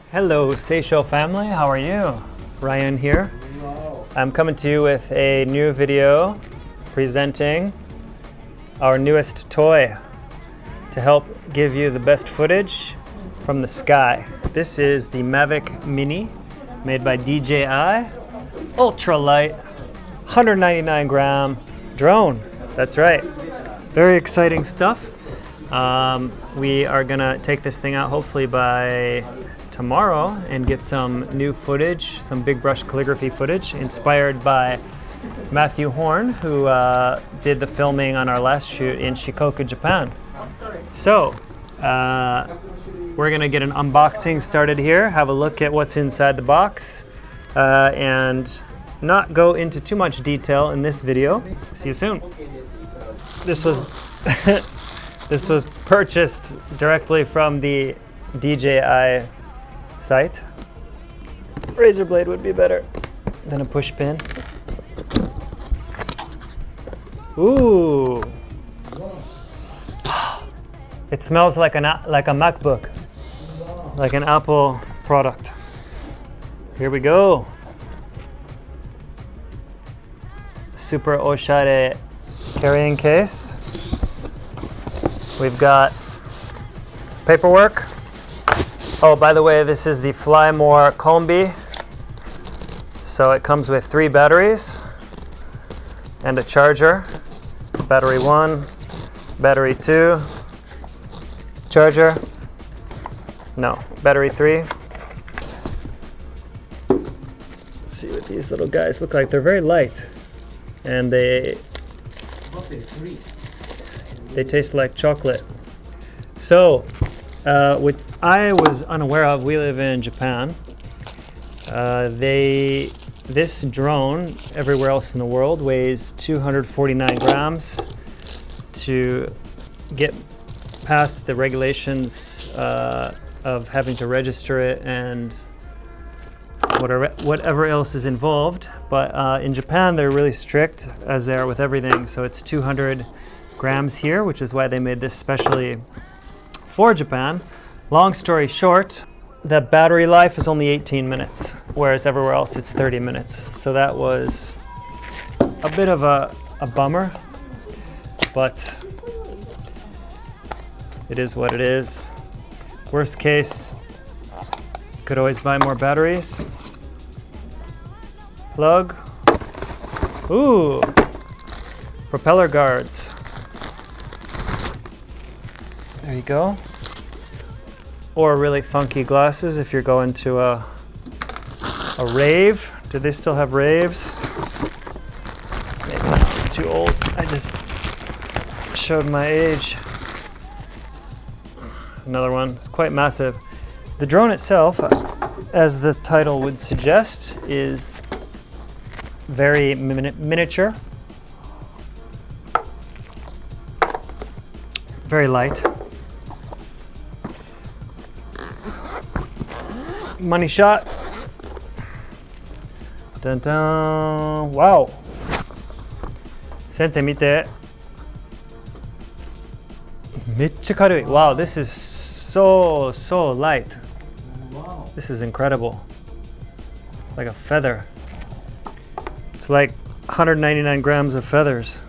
Hello, Seisho family. How are you? Ryan here. I'm coming to you with a new video presenting our newest toy to help give you the best footage from the sky. This is the Mavic Mini made by DJI. Ultra light, 199 gram drone. That's right. Very exciting stuff. We are gonna take this thing out hopefully by tomorrow and get some new footage, some big brush calligraphy footage inspired by Matthew Horn, who did the filming on our last shoot in Shikoku, Japan. So, we're gonna get an unboxing started here, have a look at what's inside the box, and not go into too much detail in this video. See you soon. This was this was purchased directly from the DJI site. Razor blade would be better than a push pin. Ooh. It smells like a MacBook, like an Apple product. Here we go. Super oshare carrying case. We've got paperwork. Oh, by the way, this is the Fly More Combi. So it comes with 3 batteries and a charger. Battery 1, battery 2, charger. No, battery 3. Let's see what these little guys look like. They're very light, and they taste like chocolate. So, what I was unaware of, we live in Japan. This drone, everywhere else in the world, weighs 249 grams. To get past the regulations of having to register it and whatever else is involved. But in Japan, they're really strict, as they are with everything. So it's 200 grams here, which is why they made this specially for Japan. Long story short, the battery life is only 18 minutes, whereas everywhere else it's 30 minutes. So that was a bit of a bummer, but it is what it is. Worst case, could always buy more batteries. Plug. Ooh, propeller guards. There you go. Or really funky glasses if you're going to a rave. Do they still have raves? Maybe not. I'm too old. I just showed my age. Another one. It's quite massive. The drone itself, as the title would suggest, is very miniature. Very light. Money shot. Dun dun. Wow. Sensei, 見て。めっちゃ軽い. Wow, this is so light. This is incredible. Like a feather. It's like 199 grams of feathers.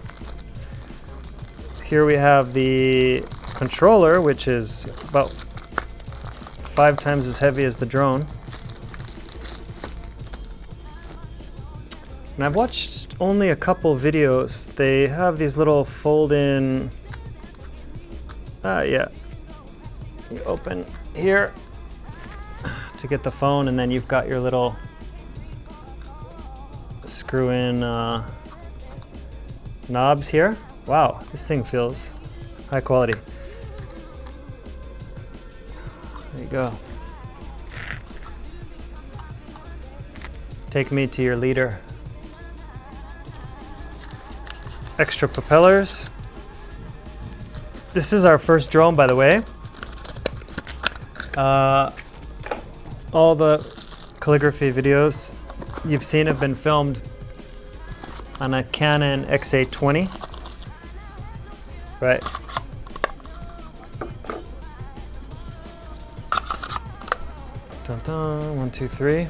Here we have the controller, which is about 5 times as heavy as the drone. And I've watched only a couple videos. They have these little fold-in, yeah. You open here to get the phone, and then you've got your little screw-in knobs here. Wow, this thing feels high quality. There you go. Take me to your leader. Extra propellers. This is our first drone, by the way. All the calligraphy videos you've seen have been filmed on a Canon XA20. Right. Dun, dun. 1, 2, 3.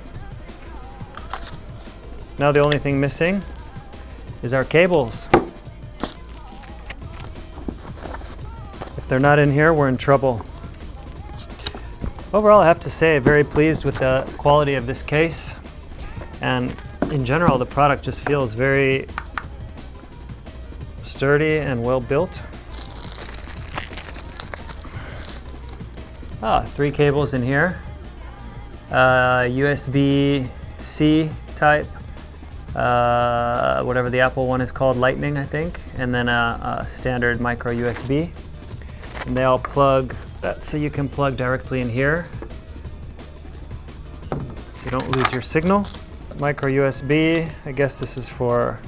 Now the only thing missing is our cables. If they're not in here, we're in trouble. Overall, I have to say, very pleased with the quality of this case. And in general, the product just feels very sturdy and well built. 3 cables in here. USB-C type, whatever the Apple one is called, Lightning, I think, and then a standard micro USB. And they all plug, so you can plug directly in here, so you don't lose your signal. Micro USB, I guess this is for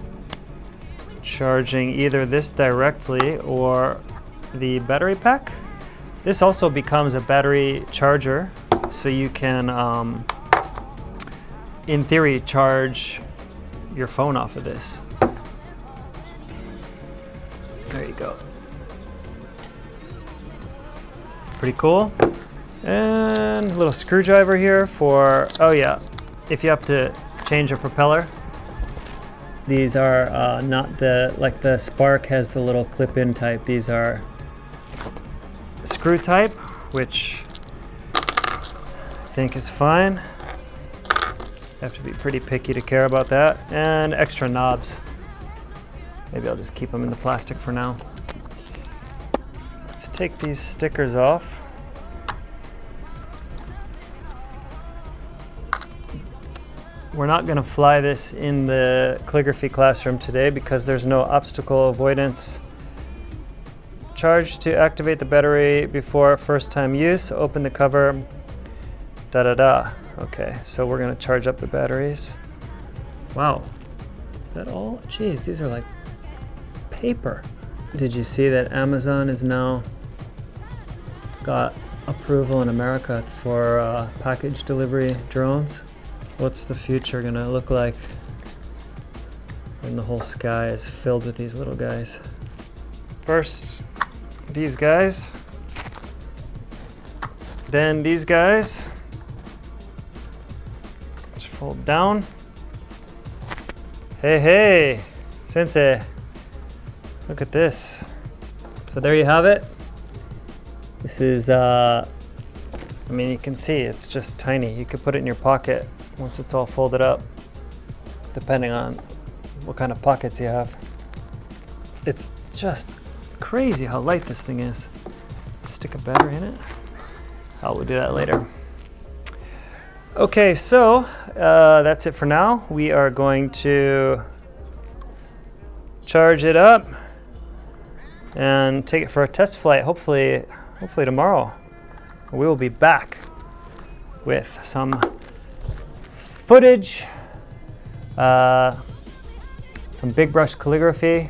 charging either this directly or the battery pack. This also becomes a battery charger, so you can, in theory, charge your phone off of this. There you go. Pretty cool. And a little screwdriver here for, oh yeah, if you have to change a propeller. These are not the, like the Spark has the little clip-in type. These are screw type, which I think is fine. You have to be pretty picky to care about that. And extra knobs. Maybe I'll just keep them in the plastic for now. Let's take these stickers off. We're not going to fly this in the calligraphy classroom today because there's no obstacle avoidance. Charge to activate the battery before first time use. Open the cover. Da-da-da. Okay, so we're going to charge up the batteries. Wow. Is that all? Jeez, these are like paper. Did you see that Amazon has now got approval in America for package delivery drones? What's the future gonna look like when the whole sky is filled with these little guys? First, these guys. Then these guys. Just fold down. Hey, hey, sensei. Look at this. So there you have it. This is, I mean, you can see it's just tiny. You could put it in your pocket once it's all folded up, depending on what kind of pockets you have. It's just crazy how light this thing is. Stick a battery in it. Oh, we'll do that later. Okay, so that's it for now. We are going to charge it up and take it for a test flight, hopefully tomorrow. We will be back with some footage, some big brush calligraphy,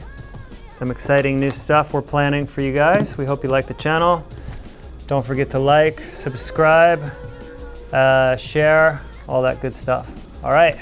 some exciting new stuff we're planning for you guys. We hope you like the channel. Don't forget to like, subscribe, share, all that good stuff. All right.